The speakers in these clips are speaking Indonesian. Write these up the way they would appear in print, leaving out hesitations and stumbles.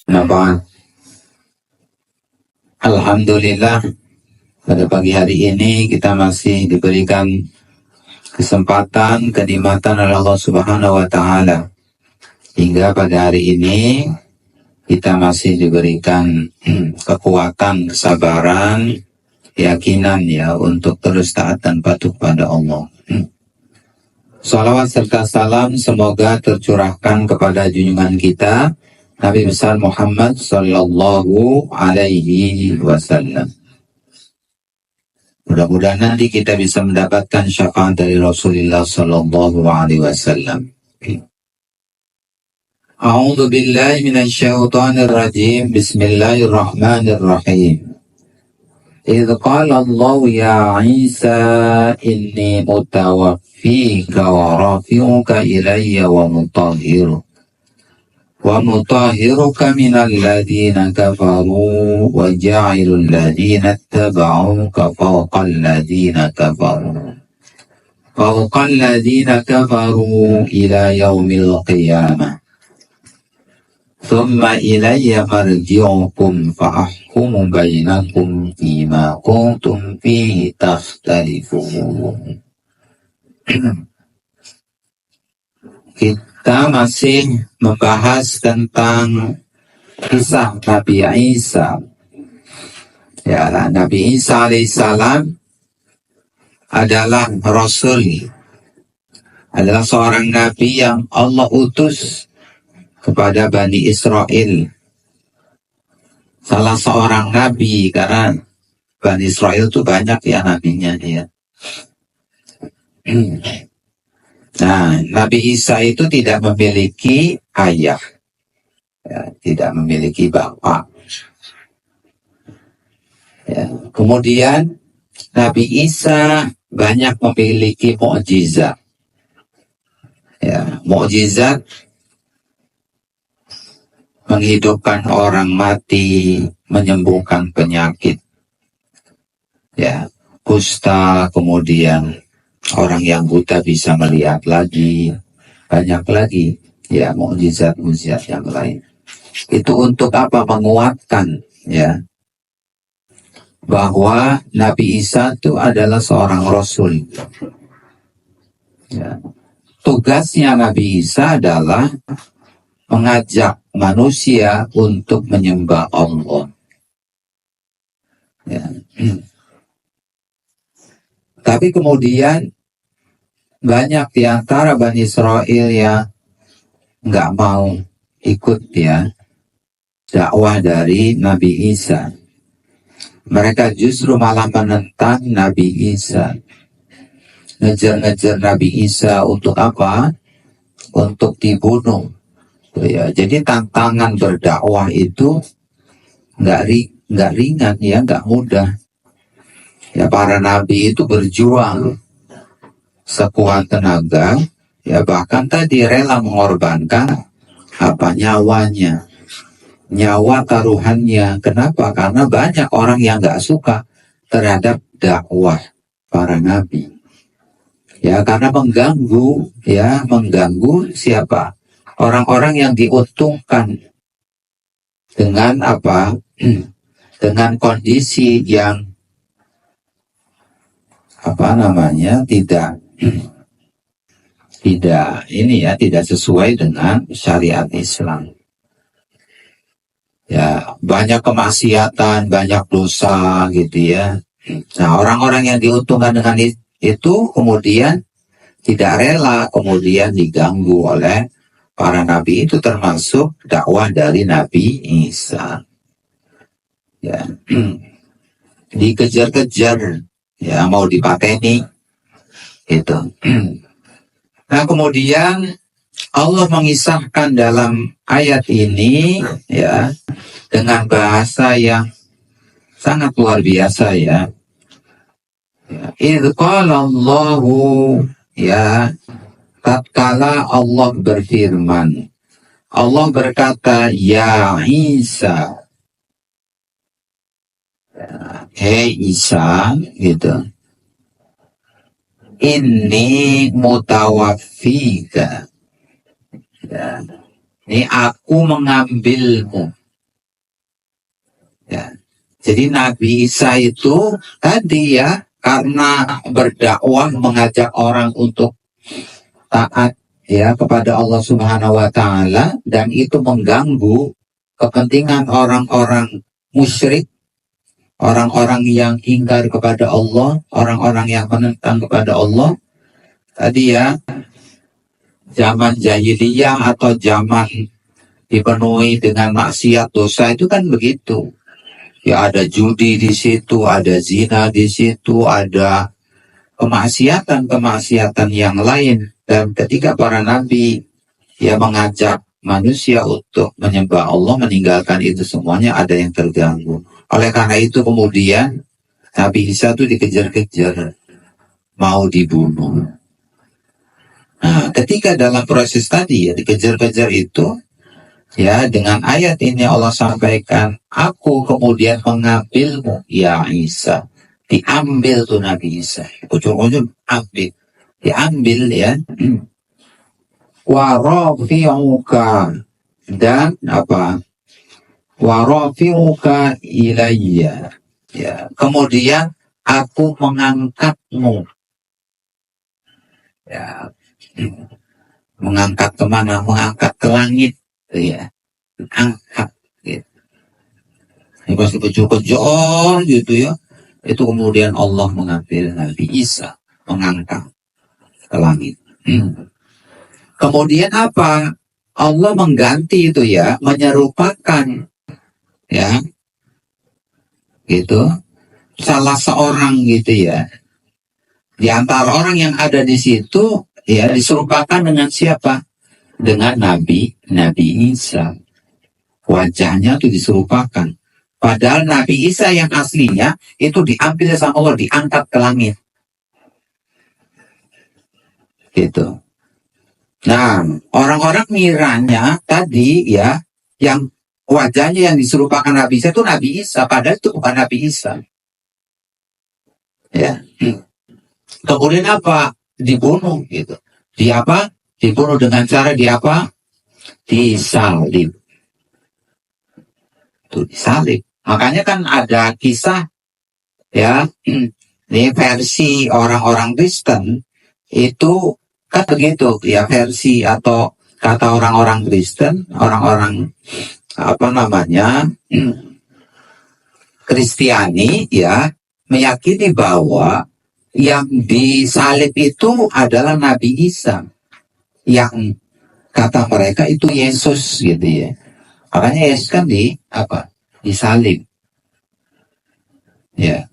Nah, Alhamdulillah, pada pagi hari ini kita masih diberikan kesempatan, kenikmatan oleh Allah Subhanahu wa Ta'ala. Hingga pada hari ini kita masih diberikan kekuatan, kesabaran, keyakinan ya untuk terus taat dan patuh pada Allah. Salawat serta salam semoga tercurahkan kepada junjungan kita Nabi besar Muhammad Sallallahu Alaihi Wasallam. Mudah-mudahan nanti kita bisa mendapatkan syafaat dari Rasulullah Sallallahu Alaihi Wasallam. A'udzu billahi minasyaitonir rajim. Bismillahirrahmanirrahim. إذ قال الله يا عيسى إني متوفيك ورافعك إلي ومطهرك من الذين كفروا وجاعل الذين اتبعوك فوق الذين كفروا إلى يوم القيامة ثم إلي مرجعكم فأحكم بينكم فيما كنتم فيه تختلفون. Kita masih membahas tentang kisah Nabi Isa. Ya, Nabi Isa alaihissalam adalah Rasul, adalah seorang Nabi yang Allah utus kepada Bani Israel. Salah seorang Nabi, karena Bani Israel itu banyak ya nabinya dia. Nah, Nabi Isa itu tidak memiliki ayah, ya, tidak memiliki bapak. Ya. Kemudian Nabi Isa banyak memiliki mukjizat. Ya, mukjizat menghidupkan orang mati, menyembuhkan penyakit, ya, kusta, kemudian orang yang buta bisa melihat lagi, banyak lagi, ya, mukjizat-mukjizat yang lain. Itu untuk apa? Menguatkan, ya, bahwa Nabi Isa itu adalah seorang Rasul. Ya. Tugasnya Nabi Isa adalah mengajak manusia untuk menyembah Allah. Ya. Tapi kemudian banyak di antara Bani Israel yang nggak mau ikut ya dakwah dari Nabi Isa. Mereka justru malah menentang Nabi Isa, ngejar-ngejar Nabi Isa untuk apa? Untuk dibunuh. Ya, jadi tantangan berdakwah itu nggak ringan ya, nggak mudah. Ya, para nabi itu berjuang sekuat tenaga, ya bahkan tadi rela mengorbankan nyawanya, nyawa taruhannya. Kenapa? Karena banyak orang yang nggak suka terhadap dakwah para nabi. Ya, karena mengganggu siapa? Orang-orang yang diuntungkan dengan apa? Dengan kondisi yang tidak sesuai dengan syariat Islam. Ya, banyak kemaksiatan, banyak dosa gitu ya. Nah, orang-orang yang diuntungkan dengan itu kemudian tidak rela kemudian diganggu oleh para nabi, itu termasuk dakwah dari Nabi Isa. Ya. Dikejar-kejar, ya mau dipateni itu. Nah, kemudian Allah mengisahkan dalam ayat ini ya dengan bahasa yang sangat luar biasa ya. Idz qala Allahu, ya, tatkala Allah berfirman, Allah berkata, ya Isa, hei Isa, gitu. Inni mutawaffika, ya, ini aku mengambilmu, Ya. Jadi Nabi Isa itu tadi ya, karena berdakwah mengajak orang untuk taat ya kepada Allah Subhanahu wa taala, dan itu mengganggu kepentingan orang-orang musyrik, orang-orang yang ingkar kepada Allah, orang-orang yang menentang kepada Allah. Tadi ya, zaman jahiliyah atau zaman dipenuhi dengan maksiat dosa itu kan begitu. Ya, ada judi di situ, ada zina di situ, ada kemaksiatan-kemaksiatan yang lain. Dan ketika para nabi ya mengajak manusia untuk menyembah Allah, meninggalkan itu semuanya, ada yang terganggu. Oleh karena itu kemudian Nabi Isa itu dikejar-kejar, mau dibunuh. Nah, ketika dalam proses tadi ya dikejar-kejar itu, ya, dengan ayat ini Allah sampaikan, aku kemudian mengambilmu, ya Isa. Diambil tuh Nabi Isa. Ujung-ujung ambil. Diambil ya. Wa rafi'uka. Dan apa? Wa rafi'uka ilayya. Ya. Kemudian aku mengangkatmu. Ya. Mengangkat kemana? Mengangkat ke langit. Ya, angkat gitu. Ini pasti kejar-kejar gitu ya. Itu kemudian Allah mengambil Nabi Isa, mengangkat ke langit. Kemudian apa? Allah mengganti itu ya, menyerupakan ya, gitu, salah seorang gitu ya. Di antara orang yang ada di situ ya diserupakan dengan siapa? Dengan Nabi Isa. Wajahnya itu diserupakan. Padahal Nabi Isa yang aslinya itu diambil sama Allah, diangkat ke langit. Gitu. Nah, orang-orang ngiranya tadi ya, yang wajahnya yang diserupakan Nabi Isa itu Nabi Isa, padahal itu bukan Nabi Isa. Ya. Kemudian apa? Dibunuh gitu. Di apa? Dibunuh dengan cara di apa? Disalib. Itu disalib. Makanya kan ada kisah ya, ini versi orang-orang Kristen itu kan begitu ya, versi atau kata orang-orang Kristen, orang-orang apa namanya, Kristiani ya, meyakini bahwa yang disalib itu adalah Nabi Isa, yang kata mereka itu Yesus gitu ya. Makanya Yesus kan disalib. Ya.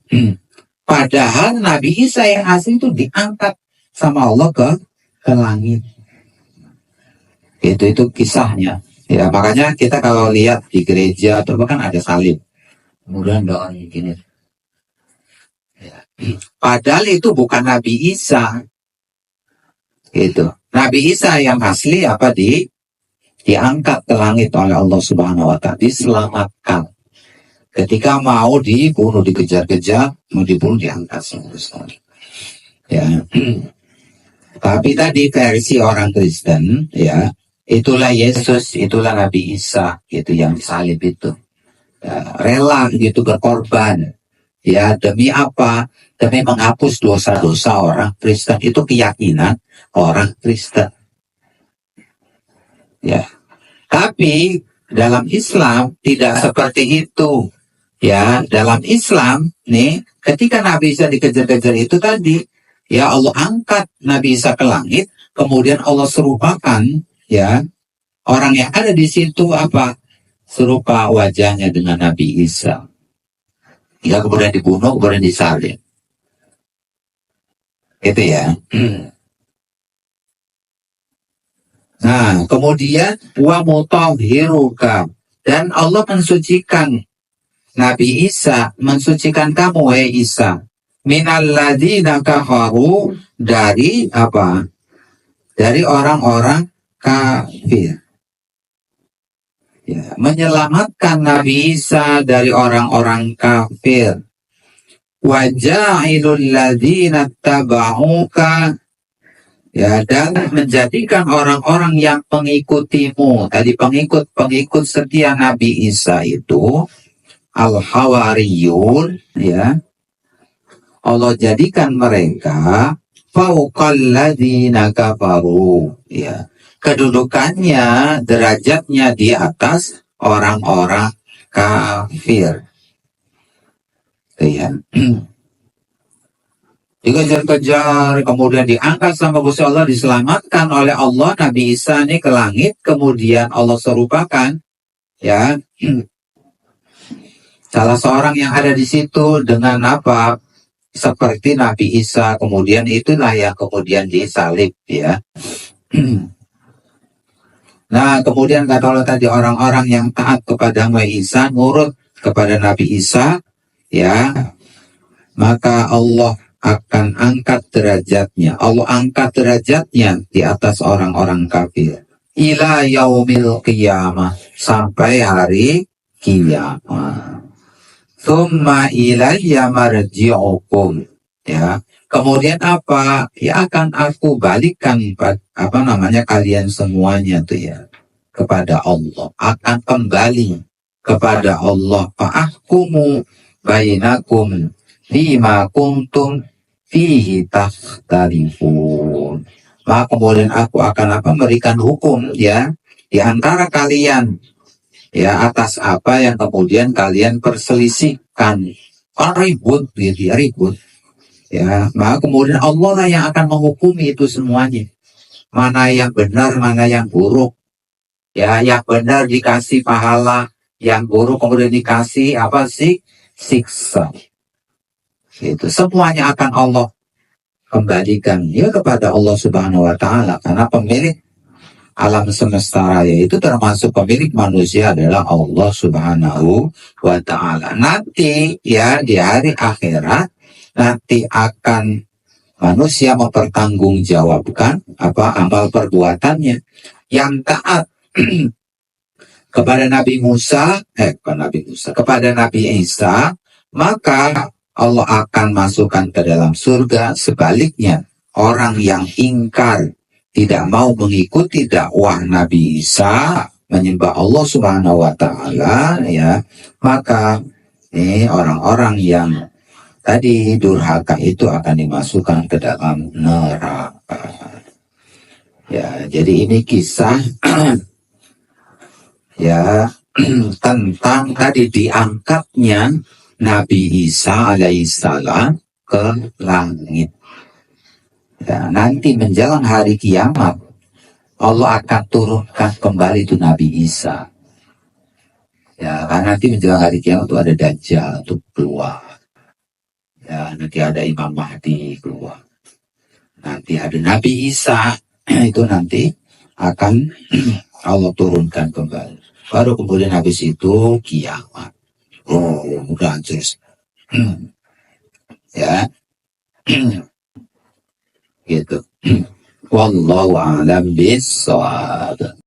Padahal Nabi Isa yang asli itu diangkat sama Allah ke langit. Itu kisahnya. Ya, makanya kita kalau lihat di gereja atau bahkan ada salib. Kemudian doa gini. Ya. Padahal itu bukan Nabi Isa. Gitu. Nabi Isa yang asli diangkat ke langit oleh Allah Subhanahu wa taala, diselamatkan. Ketika mau dibunuh, dikejar-kejar, mau dibunuh, diangkat sekali. Ya. Tapi tadi versi orang Kristen, ya, itulah Yesus, itulah Nabi Isa, gitu, yang disalib itu. Ya, rela gitu berkorban. Ya, demi apa? Demi menghapus dosa-dosa orang Kristen. Itu keyakinan orang Kristen. Ya. Tapi dalam Islam tidak seperti itu. Ya, dalam Islam nih, ketika Nabi Isa dikejar-kejar itu tadi, ya Allah angkat Nabi Isa ke langit, kemudian Allah serupakan ya orang yang ada di situ apa? Serupa wajahnya dengan Nabi Isa. Ya, kemudian dibunuh, kemudian disalib. Itu ya. Nah, kemudian wa mutahhiruka, dan Allah mensucikan Nabi Isa, mensucikan kamu wahai Isa, minalladzina kafaru, dari apa? Dari orang-orang kafir. Ya, menyelamatkan Nabi Isa dari orang-orang kafir. Wa ja'ilul ladzina tabauka, ya, dan menjadikan orang-orang yang mengikutimu, tadi pengikut setia Nabi Isa itu, al-hawariyun, ya, Allah jadikan mereka fauqal ladzina kafaru, ya. Kedudukannya, derajatnya di atas orang-orang kafir. Ya. Dikejar-kejar, kemudian diangkat sama Gusti Allah, diselamatkan oleh Allah Nabi Isa ini ke langit, kemudian Allah serupakan, ya, salah seorang yang ada di situ dengan apa? Seperti Nabi Isa, kemudian itulah yang kemudian disalib, ya. Nah, kemudian kata Allah tadi, orang-orang yang taat kepada Nabi Isa, nurut kepada Nabi Isa, ya, maka Allah akan angkat derajatnya. Allah angkat derajatnya di atas orang-orang kafir. Ila yaumil qiyamah, sampai hari kiamat. Tsumma ilayya marji'ukum, ya. Kemudian apa? Ya akan aku balikan kalian semuanya tuh, ya, kepada Allah. Akan kembali kepada Allah. Fa'ahkumu bainakum lima kuntum fihi takhtalifun. Maka kemudian aku akan memberikan hukum, ya, di antara kalian, ya, atas apa yang kemudian kalian perselisihkan. Kan ribut gitu, ya, ribut, ya. Maka kemudian Allah lah yang akan menghukumi itu semuanya, mana yang benar, mana yang buruk, ya. Yang benar dikasih pahala, yang buruk kemudian dikasih siksa. Itu semuanya akan Allah kembalikan, ya, kepada Allah Subhanahu wa Ta'ala, karena pemilik alam semesta raya itu termasuk pemilik manusia adalah Allah Subhanahu wa Ta'ala. Nanti, ya, di hari akhirat nanti akan manusia mempertanggungjawabkan amal perbuatannya. Yang taat kepada Nabi Musa, kepada Nabi Isa, maka Allah akan masukkan ke dalam surga. Sebaliknya, orang yang ingkar, tidak mau mengikuti dakwah Nabi Isa, menyembah Allah Subhanahu wa Ta'ala, ya, maka orang-orang yang tadi durhaka itu akan dimasukkan ke dalam neraka. Ya, jadi ini kisah ya tentang tadi diangkatnya Nabi Isa alaihissalam ke langit. Ya, nanti menjelang hari kiamat Allah akan turunkan kembali itu Nabi Isa. Ya, karena nanti menjelang hari kiamat itu ada Dajjal untuk keluar. Ya, nanti ada Imam Mahdi keluar. Nanti ada Nabi Isa itu nanti akan Allah turunkan kembali. Baru kemudian habis itu kiamat. Oh, udah terus. Ya. Gitu. Wallahu a'lam bishawab.